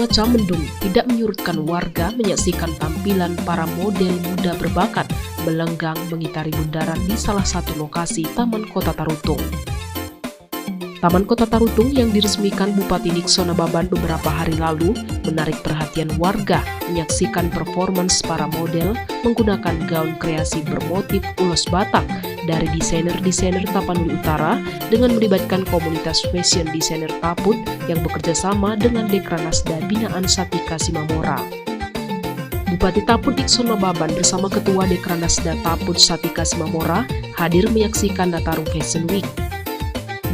Cuaca mendung tidak menyurutkan warga menyaksikan tampilan para model muda berbakat melenggang mengitari bundaran di salah satu lokasi Taman Kota Tarutung. Taman Kota Tarutung yang diresmikan Bupati Nixon Nababan beberapa hari lalu menarik perhatian warga menyaksikan performance para model menggunakan gaun kreasi bermotif ulos Batak dari desainer-desainer Tapanuli Utara dengan melibatkan komunitas fashion desainer Taput yang bekerja sama dengan Dekranasda Binaan Satika Simamora. Bupati Taput Nixon Nababan bersama Ketua Dekranasda Taput Satika Simamora hadir menyaksikan Nataru Fashion Week.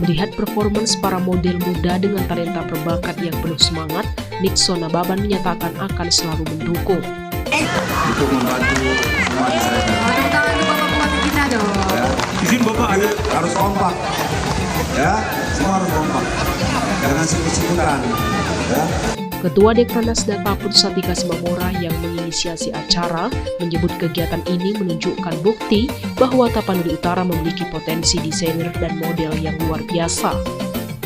Melihat performance para model muda dengan talenta berbakat yang penuh semangat, Nixon Nababan menyatakan akan selalu mendukung. Untuk membantu semua desainer. Tangan Bapak Bupati kita dong. Ya. Izin Bapak harus kompak. Ya, semua harus kompak. Jangan sikut-sikutan. Ya. Ketua Dekranasda Taput Satika Simamora yang menginisiasi acara menyebut kegiatan ini menunjukkan bukti bahwa Tapanuli Utara memiliki potensi desainer dan model yang luar biasa.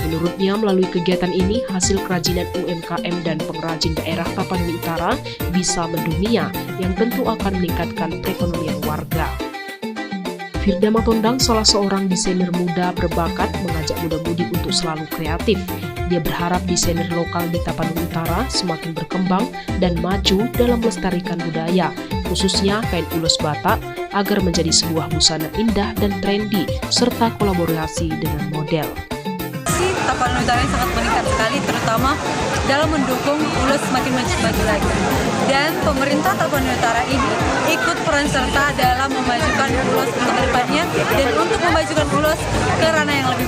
Menurutnya, melalui kegiatan ini, hasil kerajinan UMKM dan pengrajin daerah Tapanuli Utara bisa mendunia yang tentu akan meningkatkan perekonomian warga. Firda Matondang, salah seorang desainer muda berbakat, mengajak muda-mudi untuk selalu kreatif. Dia berharap desainer lokal di Tapanuli Utara semakin berkembang dan maju dalam melestarikan budaya, khususnya kain ulos Batak, agar menjadi sebuah busana indah dan trendy, serta kolaborasi dengan model. Tapanuli Utara yang sangat meningkat sekali, terutama dalam mendukung ulos semakin maju lagi. Dan pemerintah Tapanuli Utara ini ikut peran serta dalam memajukan ulos untuk kedepannya dan untuk memajukan ulos ke ranah yang lebih